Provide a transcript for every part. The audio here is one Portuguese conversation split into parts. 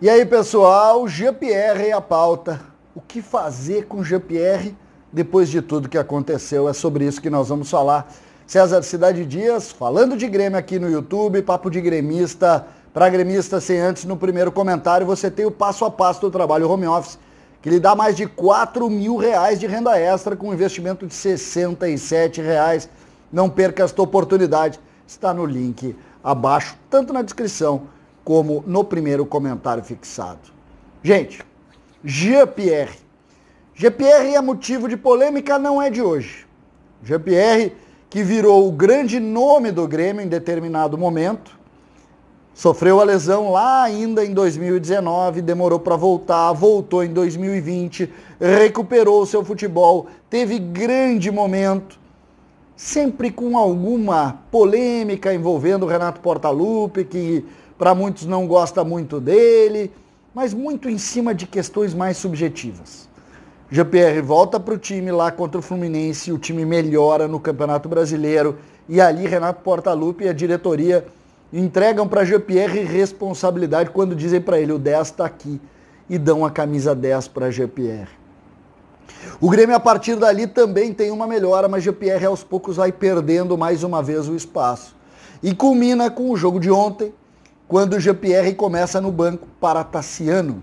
E aí, pessoal, Jean-Pierre é a pauta. O que fazer com Jean-Pierre depois de tudo que aconteceu? É sobre isso que nós vamos falar. César Cidade Dias, falando de Grêmio aqui no YouTube, papo de gremista, para gremista sem antes, no primeiro comentário você tem o passo a passo do trabalho home office, que lhe dá mais de R$4.000 de renda extra com um investimento de R$67. Não perca esta oportunidade, está no link abaixo, tanto na descrição como no primeiro comentário fixado. Gente, Jean-Pierre. Jean-Pierre é motivo de polêmica, não é de hoje. Jean-Pierre, que virou o grande nome do Grêmio em determinado momento, sofreu a lesão lá ainda em 2019, demorou para voltar, voltou em 2020, recuperou o seu futebol, teve grande momento, sempre com alguma polêmica envolvendo o Renato Portaluppi, que para muitos não gosta muito dele, mas muito em cima de questões mais subjetivas. Jean-Pierre volta para o time lá contra o Fluminense, o time melhora no Campeonato Brasileiro e ali Renato Portaluppi e a diretoria entregam para Jean-Pierre responsabilidade quando dizem para ele: o 10 está aqui, e dão a camisa 10 para Jean-Pierre. O Grêmio a partir dali também tem uma melhora, mas Jean-Pierre aos poucos vai perdendo mais uma vez o espaço. E culmina com o jogo de ontem, quando o Jean-Pierre começa no banco para Tassiano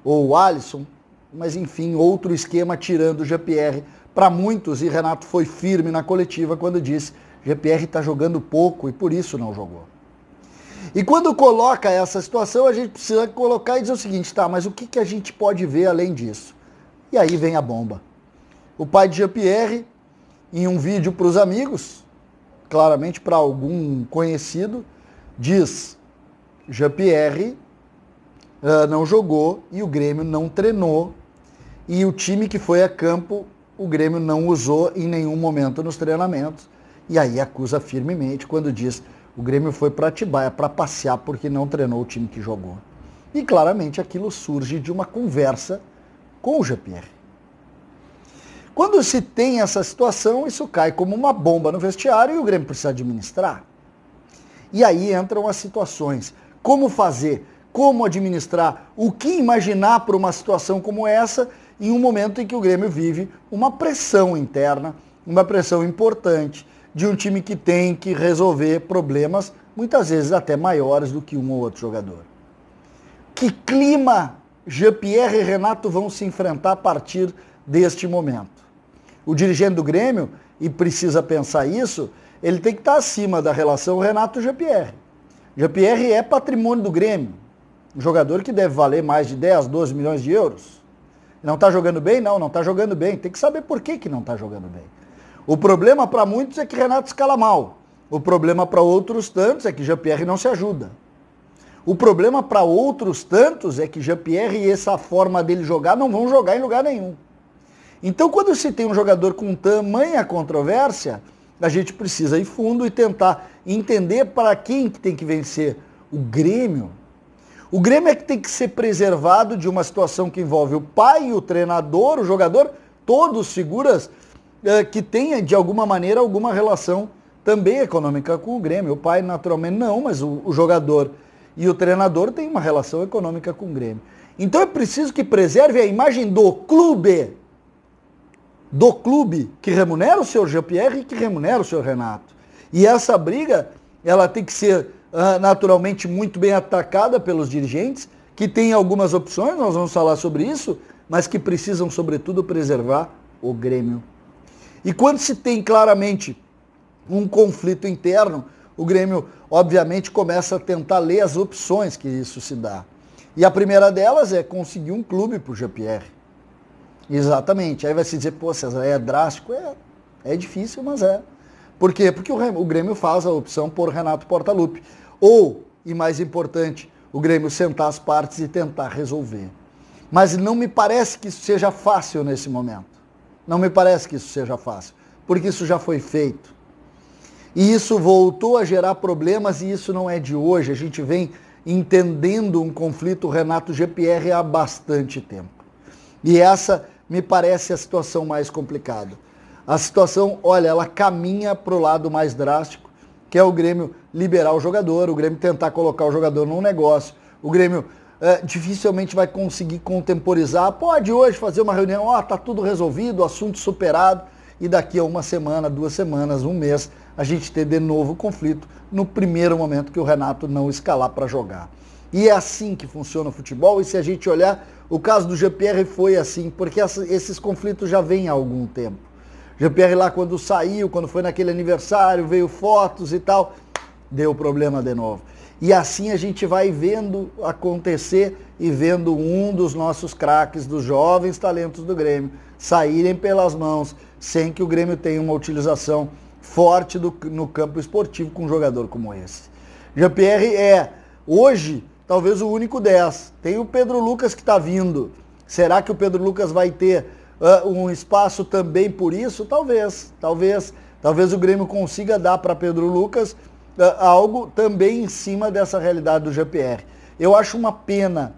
ou Alisson, mas enfim, outro esquema tirando o Jean-Pierre para muitos, e Renato foi firme na coletiva quando disse: Jean-Pierre está jogando pouco e por isso não jogou. E quando coloca essa situação, a gente precisa colocar e dizer o seguinte: tá, mas o que a gente pode ver além disso? E aí vem a bomba. O pai de Jean-Pierre, em um vídeo para os amigos, claramente para algum conhecido, diz: Jean-Pierre não jogou e o Grêmio não treinou, e o time que foi a campo o Grêmio não usou em nenhum momento nos treinamentos. E aí acusa firmemente quando diz: o Grêmio foi para Atibaia para passear porque não treinou o time que jogou. E claramente aquilo surge de uma conversa com o Jean-Pierre. Quando se tem essa situação, isso cai como uma bomba no vestiário e o Grêmio precisa administrar. E aí entram as situações. Como fazer? Como administrar? O que imaginar para uma situação como essa em um momento em que o Grêmio vive uma pressão interna, uma pressão importante de um time que tem que resolver problemas, muitas vezes até maiores do que um ou outro jogador. Que clima Jean-Pierre e Renato vão se enfrentar a partir deste momento? O dirigente do Grêmio, e precisa pensar isso, ele tem que estar acima da relação Renato-Jean-Pierre. Jean-Pierre é patrimônio do Grêmio, um jogador que deve valer mais de 10, 12 milhões de euros. Não está jogando bem? Não está jogando bem. Tem que saber por que não está jogando bem. O problema para muitos é que Renato escala mal. O problema para outros tantos é que Jean-Pierre não se ajuda. O problema para outros tantos é que Jean-Pierre e essa forma dele jogar não vão jogar em lugar nenhum. Então, quando se tem um jogador com tamanha controvérsia, a gente precisa ir fundo e tentar entender para quem que tem que vencer. O Grêmio. O Grêmio é que tem que ser preservado de uma situação que envolve o pai, o treinador, o jogador, todos figuras que tenha, de alguma maneira, alguma relação também econômica com o Grêmio. O pai, naturalmente, não, mas o jogador e o treinador têm uma relação econômica com o Grêmio. Então é preciso que preserve a imagem do clube que remunera o seu Jean-Pierre e que remunera o seu Renato. E essa briga, ela tem que ser naturalmente muito bem atacada pelos dirigentes, que têm algumas opções, nós vamos falar sobre isso, mas que precisam, sobretudo, preservar o Grêmio. E quando se tem claramente um conflito interno, o Grêmio, obviamente, começa a tentar ler as opções que isso se dá. E a primeira delas é conseguir um clube para o Jean-Pierre. Exatamente. Aí vai se dizer: pô, César, é drástico? É difícil, mas é. Por quê? Porque o Grêmio faz a opção por Renato Portaluppi. Ou, e mais importante, o Grêmio sentar as partes e tentar resolver. Mas não me parece que isso seja fácil nesse momento. Não me parece que isso seja fácil, porque isso já foi feito. E isso voltou a gerar problemas, e isso não é de hoje. A gente vem entendendo um conflito Renato-Jean-Pierre há bastante tempo. E essa me parece a situação mais complicada. A situação, olha, ela caminha para o lado mais drástico, que é o Grêmio liberar o jogador, o Grêmio tentar colocar o jogador num negócio, o Grêmio dificilmente vai conseguir contemporizar. Pode hoje fazer uma reunião, tá tudo resolvido, assunto superado, e daqui a uma semana, 2 semanas, 1 mês, a gente ter de novo conflito no primeiro momento que o Renato não escalar para jogar. E é assim que funciona o futebol, e se a gente olhar, o caso do Jean-Pierre foi assim, porque esses conflitos já vêm há algum tempo. Jean-Pierre lá quando saiu, quando foi naquele aniversário, veio fotos e tal, deu problema de novo. E assim a gente vai vendo acontecer e vendo um dos nossos craques, dos jovens talentos do Grêmio, saírem pelas mãos, sem que o Grêmio tenha uma utilização forte no campo esportivo com um jogador como esse. Jean-Pierre é, hoje, talvez o único 10. Tem o Pedro Lucas que está vindo. Será que o Pedro Lucas vai ter um espaço também por isso? Talvez o Grêmio consiga dar para Pedro Lucas algo também em cima dessa realidade do Jean-Pierre. Eu acho uma pena,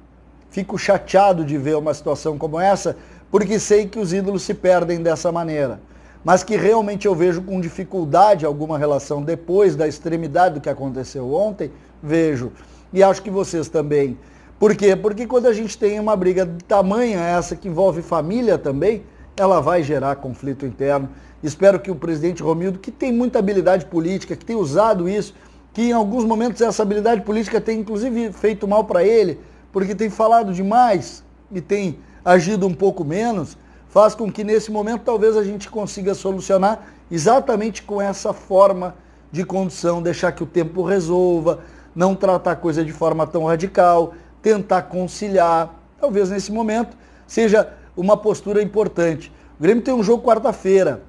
fico chateado de ver uma situação como essa, porque sei que os ídolos se perdem dessa maneira. Mas que realmente eu vejo com dificuldade alguma relação depois da extremidade do que aconteceu ontem, vejo. E acho que vocês também. Por quê? Porque quando a gente tem uma briga de tamanho essa que envolve família também, ela vai gerar conflito interno. Espero que o presidente Romildo, que tem muita habilidade política, que tem usado isso, que em alguns momentos essa habilidade política tem inclusive feito mal para ele, porque tem falado demais e tem agido um pouco menos, faz com que nesse momento talvez a gente consiga solucionar exatamente com essa forma de condução, deixar que o tempo resolva, não tratar a coisa de forma tão radical, tentar conciliar. Talvez nesse momento seja uma postura importante. O Grêmio tem um jogo quarta-feira.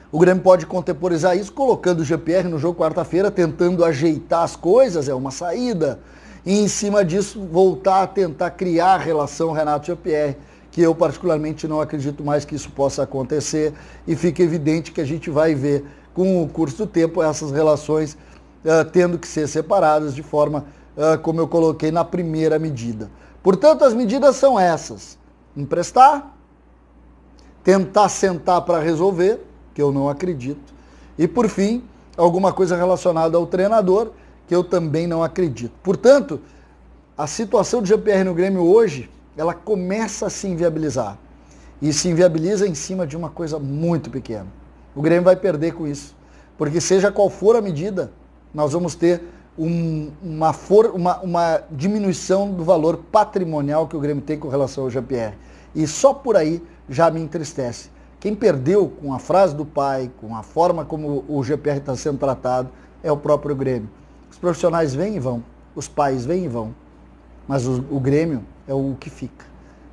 O Grêmio pode contemporizar isso colocando o Jean-Pierre no jogo quarta-feira, tentando ajeitar as coisas, é uma saída. E em cima disso, voltar a tentar criar a relação Renato-Jean-Pierre, que eu particularmente não acredito mais que isso possa acontecer. E fica evidente que a gente vai ver, com o curso do tempo, essas relações tendo que ser separadas de forma como eu coloquei na primeira medida. Portanto, as medidas são essas. Emprestar, tentar sentar para resolver, que eu não acredito, e por fim, alguma coisa relacionada ao treinador, que eu também não acredito. Portanto, a situação de Jean-Pierre no Grêmio hoje, ela começa a se inviabilizar, e se inviabiliza em cima de uma coisa muito pequena. O Grêmio vai perder com isso, porque seja qual for a medida, nós vamos ter uma diminuição do valor patrimonial que o Grêmio tem com relação ao Jean-Pierre. E só por aí já me entristece. Quem perdeu com a frase do pai, com a forma como o Jean-Pierre está sendo tratado, é o próprio Grêmio. Os profissionais vêm e vão, os pais vêm e vão, mas o Grêmio é o que fica.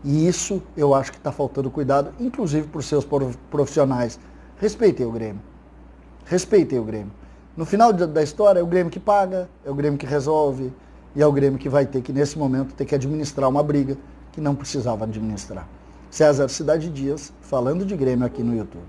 E isso eu acho que está faltando cuidado, inclusive por seus profissionais. Respeitem o Grêmio. Respeitem o Grêmio. No final da história, é o Grêmio que paga, é o Grêmio que resolve, e é o Grêmio que vai ter que, nesse momento, ter que administrar uma briga que não precisava administrar. César Cidade Dias, falando de Grêmio aqui no YouTube.